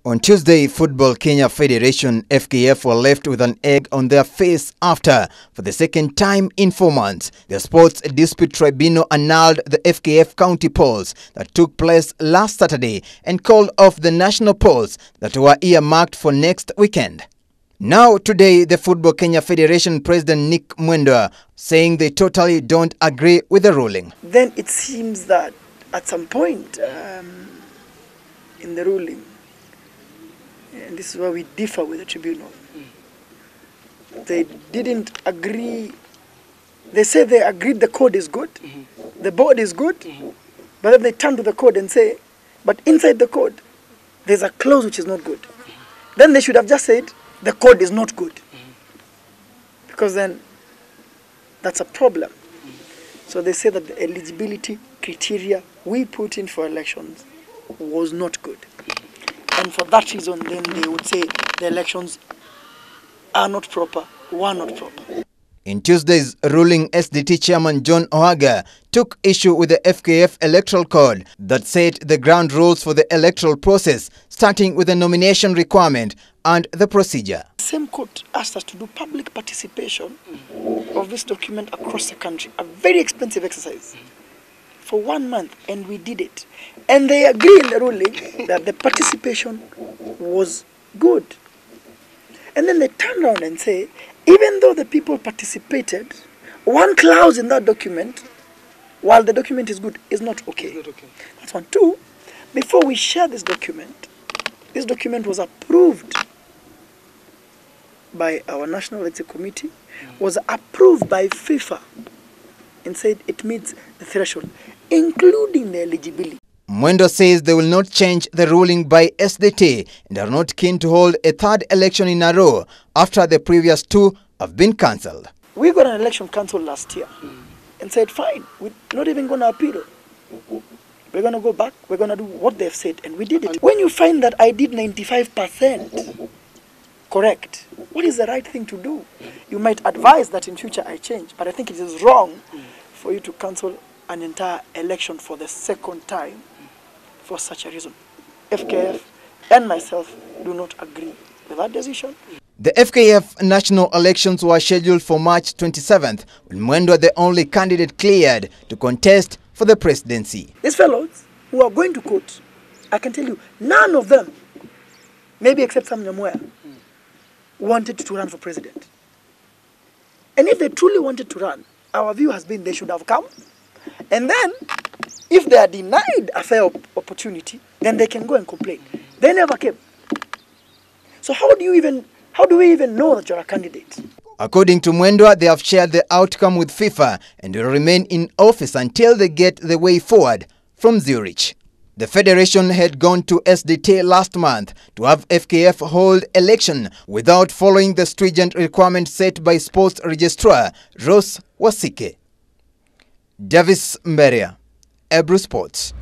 On Tuesday, Football Kenya Federation FKF were left with an egg on their face after, for the second time in 4 months, the Sports Dispute Tribunal annulled the FKF county polls that took place last Saturday and called off the national polls that were earmarked for next weekend. Now today, the Football Kenya Federation President Mwendwa saying they totally don't agree with the ruling. Then it seems that at some point in the ruling, and this is where we differ with the tribunal, they didn't agree. They say they agreed the code is good, the board is good, but then they turn to the code and say, but inside the code, there's a clause which is not good. Then they should have just said, the code is not good. Because then, that's a problem. So they say that the eligibility criteria we put in for elections was not good. And for that reason, then they would say the elections are not proper, were not proper. In Tuesday's ruling, SDT Chairman John Ohaga took issue with the FKF electoral code that set the ground rules for the electoral process, starting with the nomination requirement and the procedure. The same court asked us to do public participation of this document across the country, a very expensive exercise, for 1 month, and we did it. And they agree in the ruling that the participation was good. And then they turn around and say, even though the people participated, one clause in that document, while the document is good, is not okay. That's one. Two, before we share this document was approved by our National Electoral Committee, was approved by FIFA, and said it meets the threshold, including the eligibility. Mwendwa says they will not change the ruling by SDT and are not keen to hold a third election in a row after the previous 2 have been cancelled. We got an election cancelled last year and said, fine, we're not even going to appeal. We're going to go back, we're going to do what they've said, and we did it. When you find that I did 95% correct, what is the right thing to do? You might advise that in future I change, but I think it is wrong for you to cancel an entire election for the second time for such a reason. FKF and myself do not agree with that decision. The FKF national elections were scheduled for March 27th, with Mwendwa the only candidate cleared to contest for the presidency. These fellows who are going to court, I can tell you, none of them, maybe except Sam Mwendwa, wanted to run for president. And if they truly wanted to run, our view has been they should have come. And then, if they are denied a fair opportunity, then they can go and complain. They never came. So how do we even know that you're a candidate? According to Mwendwa, they have shared the outcome with FIFA and will remain in office until they get the way forward from Zurich. The federation had gone to SDT last month to have FKF hold election without following the stringent requirements set by Sports Registrar Ross Wasike. Davis Mberia, Ebru Sports.